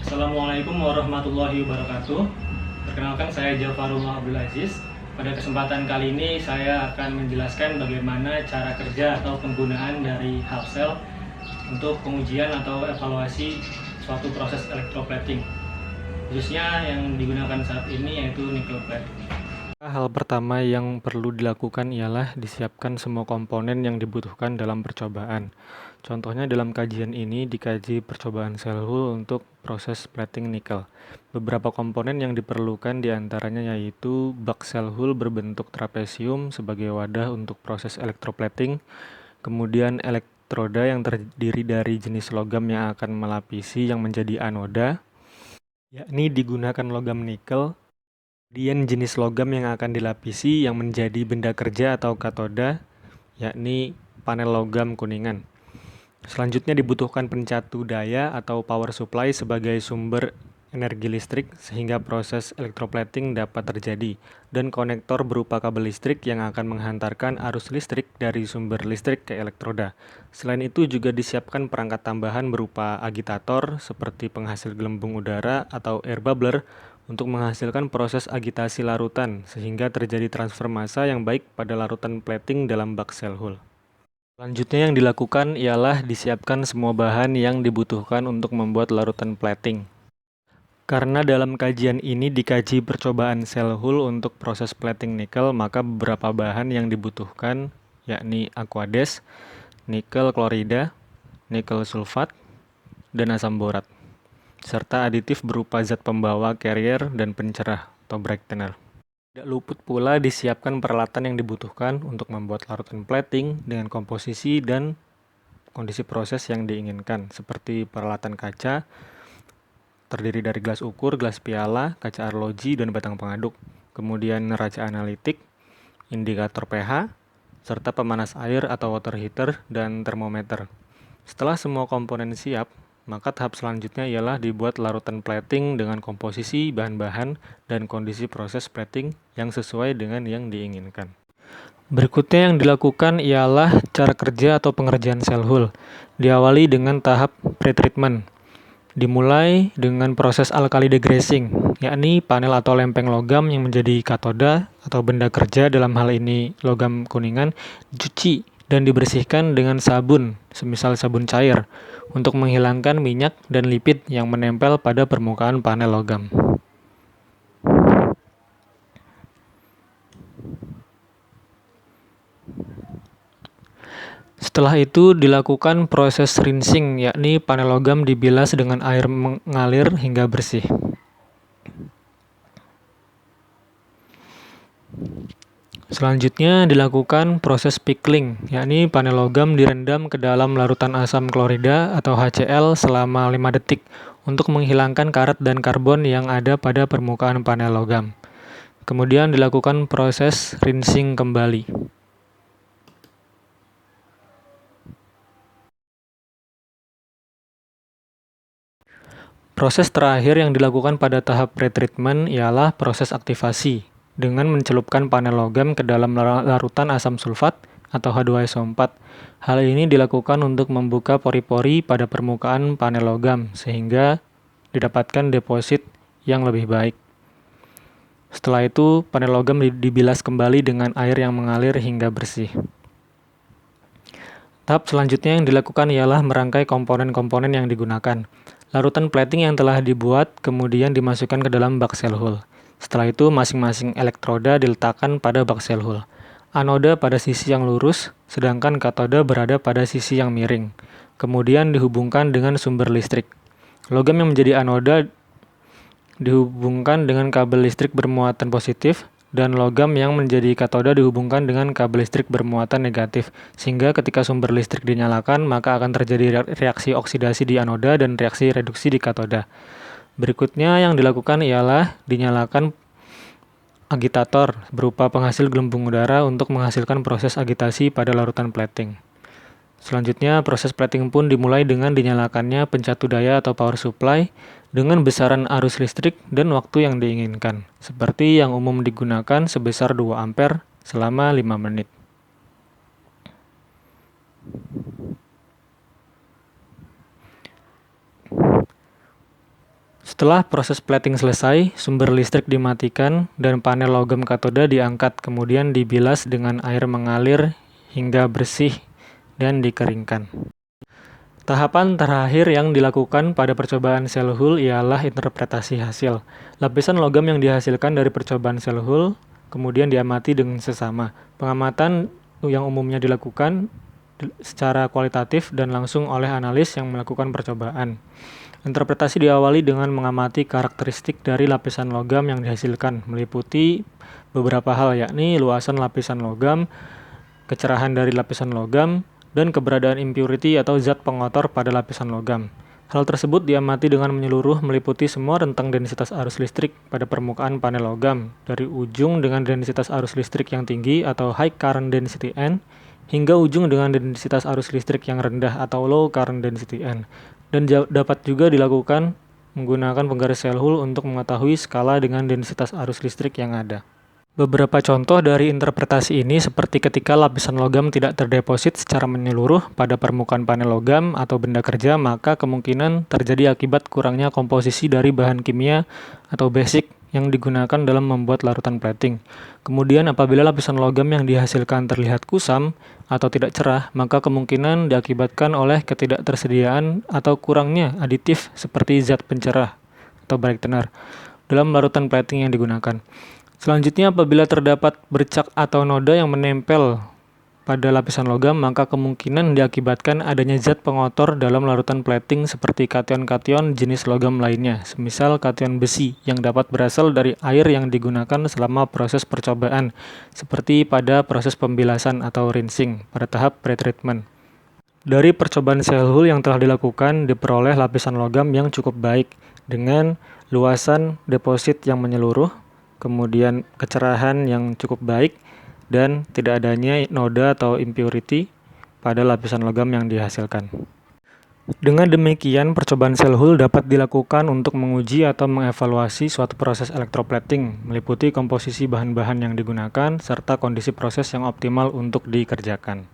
Assalamualaikum warahmatullahi wabarakatuh. Perkenalkan, saya Jafarullah Abdul Aziz. Pada kesempatan kali ini saya akan menjelaskan bagaimana cara kerja atau penggunaan dari half cell untuk pengujian atau evaluasi suatu proses electroplating, khususnya yang digunakan saat ini yaitu nickel plate. Hal pertama yang perlu dilakukan ialah disiapkan semua komponen yang dibutuhkan dalam percobaan. Contohnya dalam kajian ini dikaji percobaan cell hole untuk proses plating nikel. Beberapa komponen yang diperlukan diantaranya yaitu bak cell hole berbentuk trapesium sebagai wadah untuk proses electroplating, kemudian elektroda yang terdiri dari jenis logam yang akan melapisi yang menjadi anoda, yakni digunakan logam nikel. Kemudian jenis logam yang akan dilapisi yang menjadi benda kerja atau katoda, yakni panel logam kuningan. Selanjutnya dibutuhkan pencatu daya atau power supply sebagai sumber energi listrik sehingga proses electroplating dapat terjadi, dan konektor berupa kabel listrik yang akan menghantarkan arus listrik dari sumber listrik ke elektroda. Selain itu juga disiapkan perangkat tambahan berupa agitator seperti penghasil gelembung udara atau air bubbler untuk menghasilkan proses agitasi larutan sehingga terjadi transfer massa yang baik pada larutan plating dalam bak cell hole. Selanjutnya yang dilakukan ialah disiapkan semua bahan yang dibutuhkan untuk membuat larutan plating. Karena dalam kajian ini dikaji percobaan cell hole untuk proses plating nikel, maka beberapa bahan yang dibutuhkan yakni aqueous, nikel klorida, nikel sulfat, dan asam borat, serta aditif berupa zat pembawa carrier dan pencerah atau brightener. Tidak luput pula disiapkan peralatan yang dibutuhkan untuk membuat larutan plating dengan komposisi dan kondisi proses yang diinginkan, seperti peralatan kaca, terdiri dari gelas ukur, gelas piala, kaca arloji, dan batang pengaduk, kemudian neraca analitik, indikator pH, serta pemanas air atau water heater, dan termometer. Setelah semua komponen siap, maka tahap selanjutnya ialah dibuat larutan plating dengan komposisi, bahan-bahan, dan kondisi proses plating yang sesuai dengan yang diinginkan. Berikutnya yang dilakukan ialah cara kerja atau pengerjaan cell hole. Diawali dengan tahap pretreatment. Dimulai dengan proses alkali degrading, yakni panel atau lempeng logam yang menjadi katoda atau benda kerja, dalam hal ini logam kuningan, dicuci dan dibersihkan dengan sabun, semisal sabun cair, untuk menghilangkan minyak dan lipid yang menempel pada permukaan panel logam. Setelah itu dilakukan proses rinsing, yakni panel logam dibilas dengan air mengalir hingga bersih. Selanjutnya dilakukan proses pickling, yakni panel logam direndam ke dalam larutan asam klorida atau HCl selama 5 detik untuk menghilangkan karat dan karbon yang ada pada permukaan panel logam. Kemudian dilakukan proses rinsing kembali. Proses terakhir yang dilakukan pada tahap pretreatment ialah proses aktivasi, dengan mencelupkan panel logam ke dalam larutan asam sulfat atau H2SO4. Hal ini dilakukan untuk membuka pori-pori pada permukaan panel logam sehingga didapatkan deposit yang lebih baik. Setelah itu, panel logam dibilas kembali dengan air yang mengalir hingga bersih. Tahap selanjutnya yang dilakukan ialah merangkai komponen-komponen yang digunakan. Larutan plating yang telah dibuat kemudian dimasukkan ke dalam bak cell hole. Setelah itu, masing-masing elektroda diletakkan pada bak cell hole. Anoda pada sisi yang lurus, sedangkan katoda berada pada sisi yang miring. Kemudian dihubungkan dengan sumber listrik. Logam yang menjadi anoda dihubungkan dengan kabel listrik bermuatan positif, dan logam yang menjadi katoda dihubungkan dengan kabel listrik bermuatan negatif, sehingga ketika sumber listrik dinyalakan, maka akan terjadi reaksi oksidasi di anoda dan reaksi reduksi di katoda. Berikutnya yang dilakukan ialah dinyalakan agitator berupa penghasil gelembung udara untuk menghasilkan proses agitasi pada larutan plating. Selanjutnya, proses plating pun dimulai dengan dinyalakannya pencatu daya atau power supply dengan besaran arus listrik dan waktu yang diinginkan, seperti yang umum digunakan sebesar 2 ampere selama 5 menit. Setelah proses plating selesai, sumber listrik dimatikan dan panel logam katoda diangkat, kemudian dibilas dengan air mengalir hingga bersih dan dikeringkan. Tahapan terakhir yang dilakukan pada percobaan shell hole ialah interpretasi hasil. Lapisan logam yang dihasilkan dari percobaan shell hole kemudian diamati dengan sesama. Pengamatan yang umumnya dilakukan secara kualitatif dan langsung oleh analis yang melakukan percobaan. Interpretasi diawali dengan mengamati karakteristik dari lapisan logam yang dihasilkan, meliputi beberapa hal yakni luasan lapisan logam, kecerahan dari lapisan logam, dan keberadaan impurity atau zat pengotor pada lapisan logam. Hal tersebut diamati dengan menyeluruh meliputi semua rentang densitas arus listrik pada permukaan panel logam, dari ujung dengan densitas arus listrik yang tinggi atau high current density N, hingga ujung dengan densitas arus listrik yang rendah atau low current density N. Dan dapat juga dilakukan menggunakan penggaris shell hole untuk mengetahui skala dengan densitas arus listrik yang ada. Beberapa contoh dari interpretasi ini seperti ketika lapisan logam tidak terdeposit secara menyeluruh pada permukaan panel logam atau benda kerja, maka kemungkinan terjadi akibat kurangnya komposisi dari bahan kimia atau basic yang digunakan dalam membuat larutan plating. Kemudian apabila lapisan logam yang dihasilkan terlihat kusam atau tidak cerah, maka kemungkinan diakibatkan oleh ketidaktersediaan atau kurangnya aditif seperti zat pencerah atau brightener dalam larutan plating yang digunakan. Selanjutnya, apabila terdapat bercak atau noda yang menempel pada lapisan logam, maka kemungkinan diakibatkan adanya zat pengotor dalam larutan plating seperti kation-kation jenis logam lainnya, semisal kation besi yang dapat berasal dari air yang digunakan selama proses percobaan, seperti pada proses pembilasan atau rinsing pada tahap pretreatment. Dari percobaan shell hole yang telah dilakukan, diperoleh lapisan logam yang cukup baik dengan luasan deposit yang menyeluruh, kemudian kecerahan yang cukup baik, dan tidak adanya noda atau impurity pada lapisan logam yang dihasilkan. Dengan demikian, percobaan shell hole dapat dilakukan untuk menguji atau mengevaluasi suatu proses electroplating, meliputi komposisi bahan-bahan yang digunakan, serta kondisi proses yang optimal untuk dikerjakan.